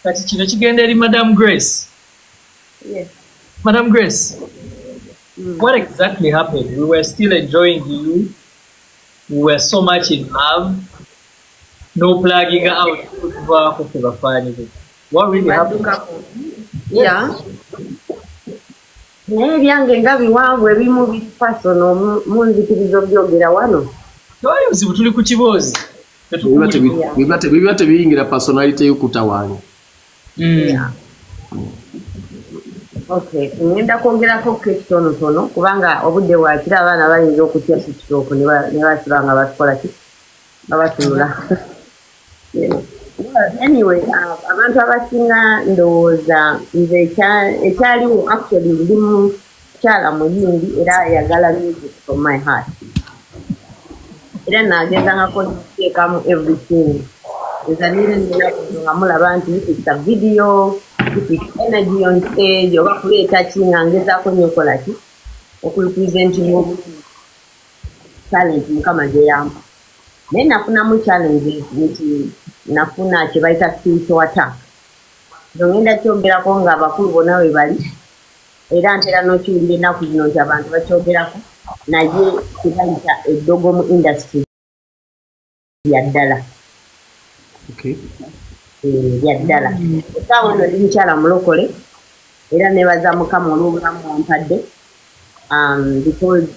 Kati kino kigenda eri Madam Grace. Yes. Madam Grace, what exactly happened? We were still enjoying you. We were so much in love. No plugging out. What really happened? Yeah. Naye byange nga biwanvu ebimu bipasono munzikirizo byogera wano. Toyuzibu tuli ku kiboozi. Biba tebiyingira personality y'okutawaanya. Yeah. Okay, ngenda kwongerako kitonotono kubanga obudde bwakira abaana bayinza okutya TikTok ne basibanga bakola ki babatunula. Anyway, abantu abasinga ndowooza nze ekyaliwo actually ndi mukyala muyimbi era yagala music from my heart. Era nagezangako nteekamu everything. Ezalire nina nga mulaba nti if it's a video, if it's energy on stage, oba kuleeta ki nga ngezaako nnyo okola ki okurepresentinga talent Mukama gyeyamba. Naye nafunamu challenges nti nafuna kye bayita spiritual attack. Ngenda kyogerako nga abakulu bonna we bali era ntera n'okiwulira ennaku zino nti abantu bakyogerako naye kibayita eddogo mu industry yaddala. Okay. Yaddala. Ekaawo nno ndi mukyala mulokole era nebaza Mukama olw'obulamu wampadde because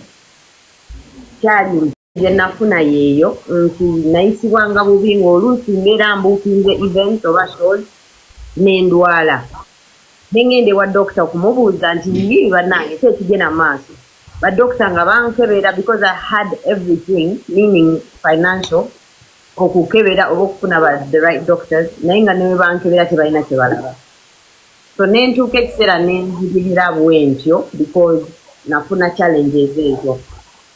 kyali gye nafuna yeeyo nti nayisibwanga bubi ng'oluusi mbeera mbuukinze events oba shows n'endwala. Nengenda ewa doctor okumubuuza nti biri bannange ki ekigenda maaso. Badoctor nga bankebera because I had everything, meaning financial, okukebera oba okufuna the right doctors, naye nga ne bankebera tebalina kye balaba. So nentuuka ekiseera nenzigirira bwentyo because nafuna challenges ezo.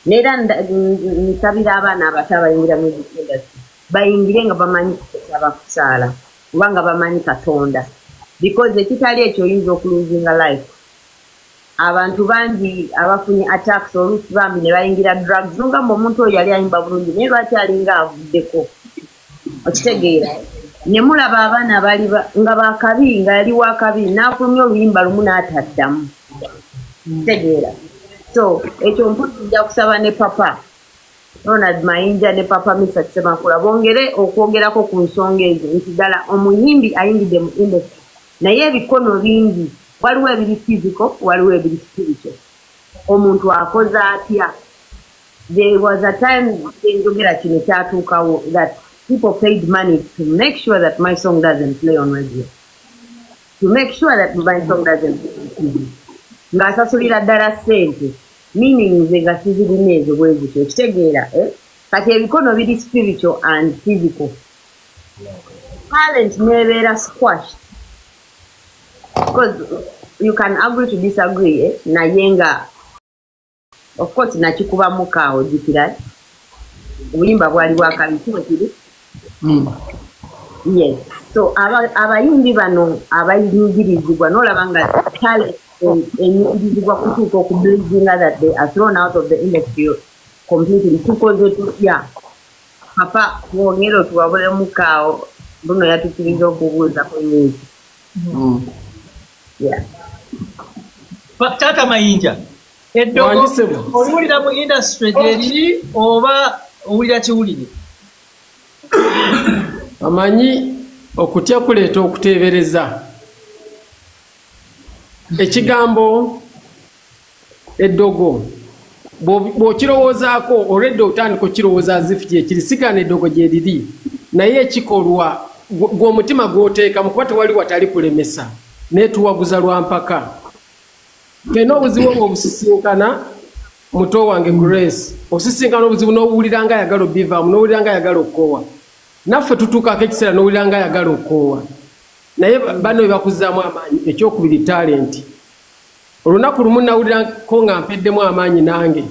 Neera nsabira abaana abato abayingira music industry bayingire nga bamanyi kusaba kusaala oba nga bamanyi Katonda because ekitali ekyo oyinza okuluzinga life. Abantu bangi abafunye attacks oluusi bambi ne bayingira drugs nogamba omuntu oyo yali ayimba bulungi naye lwaki alinga avuddeko okitegeera ne mulaba abaana bali nga bakabi nga yali wakabi n'afulumya oluyimba lumu n'ataddamu kitegeera. So ekyo mpuzi nja kusaba ne papa Ronald Mayinja ne papa Mr. Semakula bongere okwogerako ku nsonga ezo nti ddala omuyimbi ayingidde mu industry naye ebikono bingi waliwo ebiri physical waliwo ebiri spiritual. Omuntu akoze atya. There was a time njogera kino kyatuukawo that people paid money to make sure that my song doesn't play on radio, to make sure that my song doesn't play on TV. Ng'asasulira ddala ssente meaning nze nga sizirina ezo bwe zityo ekitegeera kati ebikono biri spiritual and physical. Talent nebeera squashed because you can agree to disagree naye nga of course nakikubamu kaawo jjukira obuyimba bwali bwakabi kiwe kiri. Yes, so abayimbi bano abayingirizibwa n'olaba nga talent enyingirizibwa kutuuka okublinga that they are thrown out of the industry completely tukoze tutya. Papa twongere tuwabulemu kaawo buno yatukiriza okubuuza ku nyingi. Yeah. Tata Mayinja, eddogo owulira mu industry gyeri oba owulira kiwulire? Amanyi okutya kuleeta okuteebereza. Ekigambo eddogo bw'okirowoozaako olwedde otandika okirowooza zifu kyekiri sigana eddogo gye riri naye ekikolwa gw'omutima gw'oteekamu kuba tewali watali kulemesa neetuwaguza lwa mpaka. Kena obuzibu ng'obusisinkana muto wange Grace osisinkana obuzibu n'owulira nga ayagala obbivaamu n'owulira nga ayagala okukoowa naffe tutuukaako ekiseera n'owulira nga ayagala okukoowa naye bano bwe bakuzzaamu amaanyi. Ekyokubiri talenti. Olunaku lumu nawulirako nga mpeddemu amaanyi nange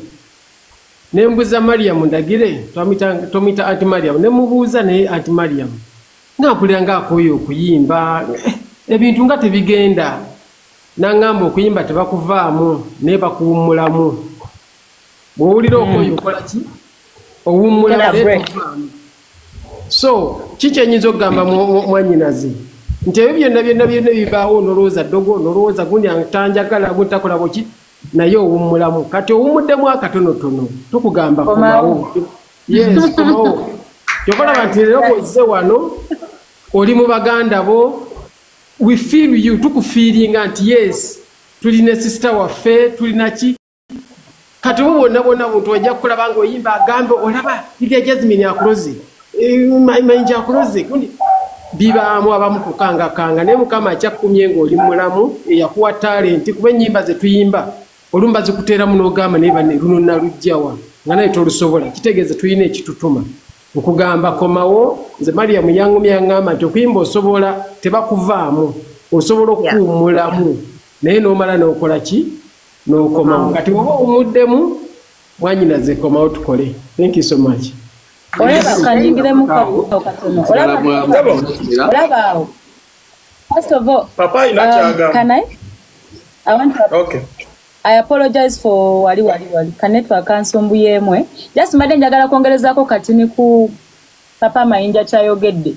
ne mbuuza Mariam ndagire tomuyita Anti Mariam ne mubuuza naye Anti Mariam nga mpulira ng'akooye okuyimba ebintu nga tebigenda n'angamba okuyimba tebakuvaamu naye bakuwummulamu. Bw'owulira okooye okola ki? Owummula. So kiki enyinza okugamba mwannyinaze nti ebyo byonna bibaawo nolowooza ddogo nolowooza gundi tanjagala guntakola boki naye owummulamu kati owummuddemu akatonotono tukugamba komawo yes komawo kyokolaba nti leero bwozze wano oli mu baganda bo we feel you tukufiiringa nti yes tulina sister waffe tulina ki kati bonna buntu wajja kukulaba ng'oyimba agambe olaba Lydia Jasmine akuloze mayinja akuloze gundi bibaamu abamu kukangakanga naye mukama akyakumye ng'oli mulamu eyakuwa talenti kuba ennyimba ze tuyimba olumba zikuteeramu n'ogamba naye bane luno nalugjawa nga naye tolusobola kitegeeza tulina ekitutuma nkugamba komawo nze Mariam yangumya yaŋŋamba nti okuyimba osobola tebakuvaamu osobola okuwummulamu naye n'omala n'okola ki n'okomawo kati oba owummuddemu mwanyinaze komawo tukole thank you so much olaba kanjingiremu katono olaba awo first of all Papa inachaga can I want to okay I apologize for wali kanetwa kansumbuyeemwe just mbadde njagala kwongerezaako katini ku Papa Mayinja kyayogedde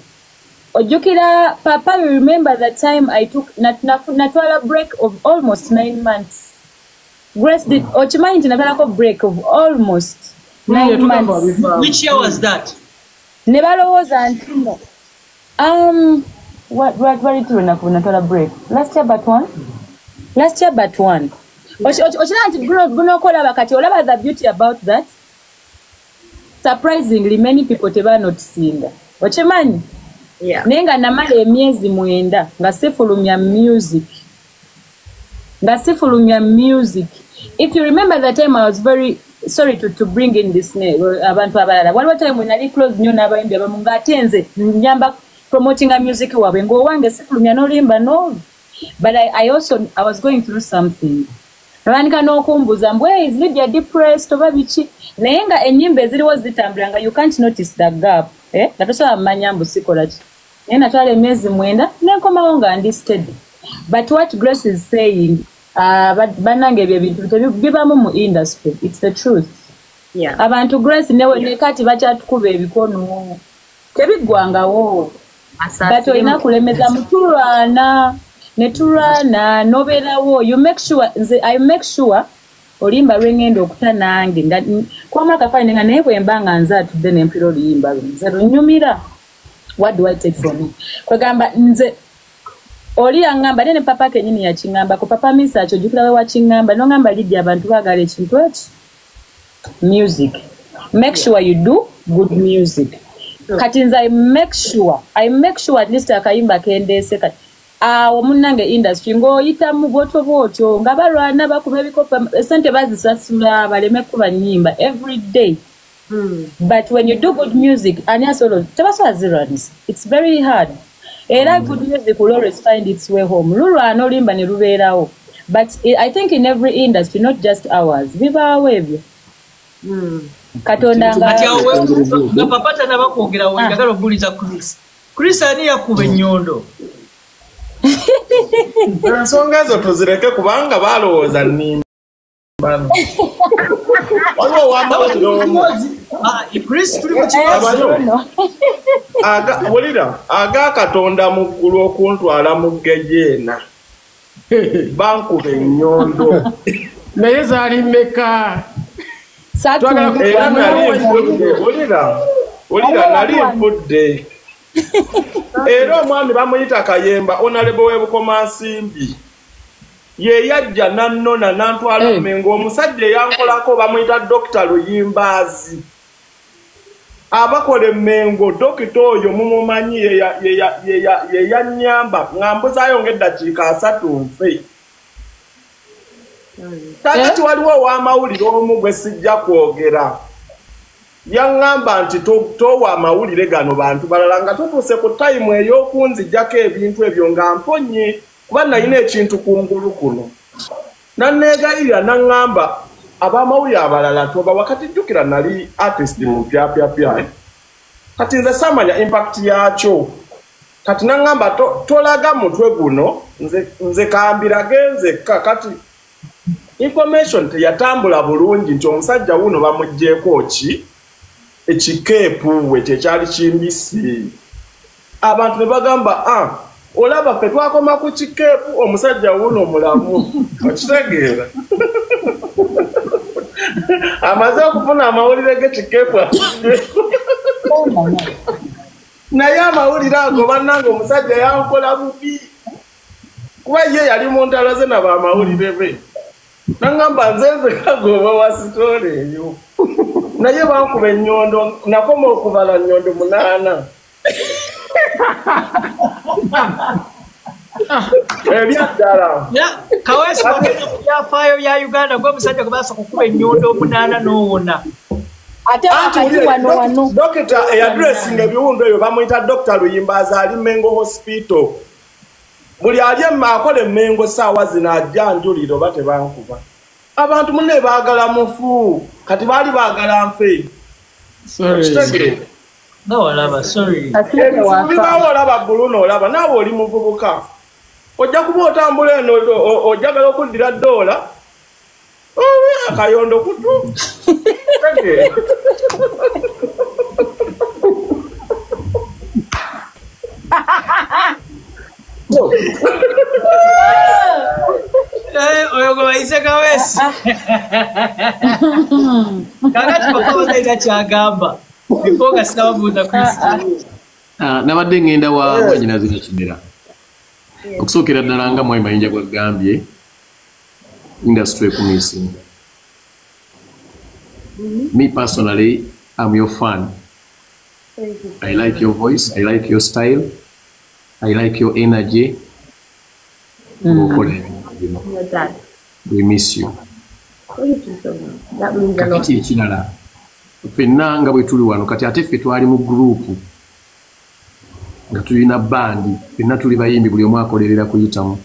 ojjukira Papa you remember that time I took natwala break of almost 9 months Grace did ochimanyi nti natwalako break of almost 9 months Which year was that? ne balowooza nti no what did natwala break last year but one Ochina nti gunokolaba kati olaba the beauty about that surprisingly many people teba notisinga ochimanyi naye nga namala emyezi 9 nga sifulumya music if you remember that time I was very sorry to bring in this name abantu abalala waliwo time when I close nnyo n'abayimbi abamu ng'ate nze nyamba promoting a music waabwe ng'owange sifulumya n'olimba no but I was going through something Ranika n'okumbuza mbwe is Lydia depressed oba biki naye nga ennyimba eziriwo zitambula nga you can't notice the gap nga tosobola mmanya mbu sikola ki naye natwala emyezi 9 nenkomawo nga ndi steady but what Grace is saying bannange ebyo ebintu bibamu mu industry it's the truth abantu Grace ne kati bakyatukuba ebikono tebiggwangawo but olina kulemeza mutulwana netulwana nobeerawo I make sure olimba lwengenda okuta nange kwamala kafaine nga naye bwembanga nze atudde nempira oluyimba nze lunyumira what do I take from me kwegamba nze oli yaŋŋamba ne Papa kenyini yakiŋŋamba ko Papa Misa kyojjukira we wakiŋŋamba noŋŋamba Lydia abantu baagala ekintu eki music make sure you do good music kati nze I make sure at least akayimba kendeese kati awo munnange industry ng'oyitamu bwotyo nga balwana bakuba ebikopa esente bazisasula baleme kuba nnyimba every day but when you do good music anyasolo tebasobola zeruns it's very hard era good music will always find its way home lulwana olimba ne lubeerawo but I think in every industry not just ours bibaawo ebyo katonda nga Papa tanabakwogerawo njagala okubuuliza Chris ani yakuba ennyondo ensonga ezo tuzireke kubanga balowooza nnimba wulira aga Katonda mu ggulu okuntwala mu gejeena bankuba ennyondo naye zaali mmeka era nali nfudde wulira nali nfudde era omwami bamuyita Kayemba Honorable w'Ebukomansimbi ye yajja nannona nantwala Mmengo omusajja eyankolako bamuyita Dr. Luyimbaazi abakola Mmengo dokita oyo mumumanyi ye yannyamba ngambuzaayo ng'eddakiika 3 nfe kakati waliwo ow'amawulire omu gwe sijja kwogera yaŋŋamba nti towa amawulire gano bantu balala nga tutuuse ku tayimu ey'okunzijjako ebintu ebyo nga mponye kuba nalina ekintu kungulu kuno nanneegayirira naŋŋamba ab'amawulire abalala toba wakati jjukira nali artist mu pyapyapya kati nze samanya impact yakyo kati naŋŋamba tolaga mutwe guno nze kambirage nzekka kati information teyatambula bulungi nti omusajja wuno bamugjeeko ki ekikeepu we kyekyali kimbisi abantu ne bagamba olaba ffe twakoma ku kikeepu omusajja wuno mulamu okitegeera amaze okufuna amawulire g'ekikeepu naye amawulire ago bannange omusajja yankola bubi kuba ye yali mu ntalo ze nabo amawulire be nangamba nzenze kagoba wa sitole eyo naye bankuba ennyondo nakoma okubala nnyondo 8 ebyaddala Kawesi byafaayo bya Uganda gwe musajja gwe basooka okukuba ennyondo 8 n'owona ate wakati wano dokita eyadressinga ebiwundu ebyo bamuyita Dr. Luyimba azaali Mengo Hospital buli ali akola Mengo saawa zino ajjanjulira oba tebankuba abantu munne baagala mufu kati baali baagala nfe nawalaba sorry bibawo olaba bbulu olaba naawe oli muvubuka ojja kuba otambula eno ojjagala okuddira ddoola akayondo kutu oyo gwe bayise Kawesi kakati bakabagaita kyagamba before nga sinababuuza Kristo nabadde ngenda wa nyinazi Nakidera okusookera ddala nga Mwai Mayinja gwagambye industry ekumisinga. Me personally, I'm your fan. I like your voice, I like your style, I like your energy. We miss you. That means a lot. Kakati ekirala ffenna nga bwe tuli wano kati ate ffe twali mu gurupu nga tulina bandi ffenna tuli bayimbi buli omu akolerera kuyitamu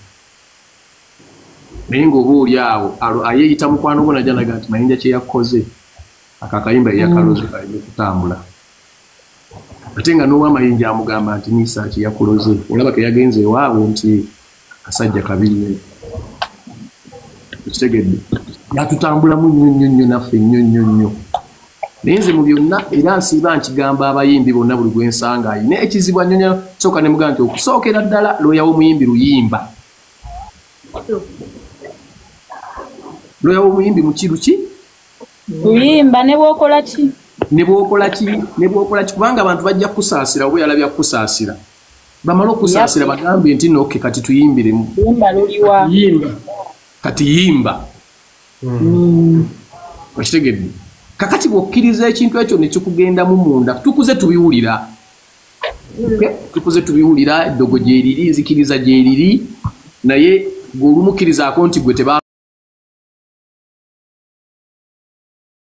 naye ng'oba oli awo ayeeyita mukwano gwo najja naga nti Mayinja kye yakoze akakayimba eyakaloze kaleme kutambula ate nga n'owa Mayinja amugamba nti Nisa kye yakoloze olaba ke yagenze ewaabwe nti kasajja kabiri kitegedde yatutambulamu nnyo naffe nnyo naye nze mu byonna era nsiiba nkigamba abayimbi bonna buli gwe nsanga ayina ekizibwa nnyo sooka ne mugamba nti okusookera ddala looya w'omuyimbi Luyimba looya w'omuyimbi mukiru ki Luyimba ne bw'okola ki ne bw'okola ki kubanga abantu bajja kusaasira oba yalabya kusaasira bamala okusaasira bagambye nti noke kati tuyimbiremu Luyimba luliwa kati yimba wakitegedde kakati bw'okkiriza ekintu ekyo ne kikugendamu munda tukuze tubiwulira eddogo gyeriri nzikiriza gyeriri naye gw'olumukkirizaako nti gwe teba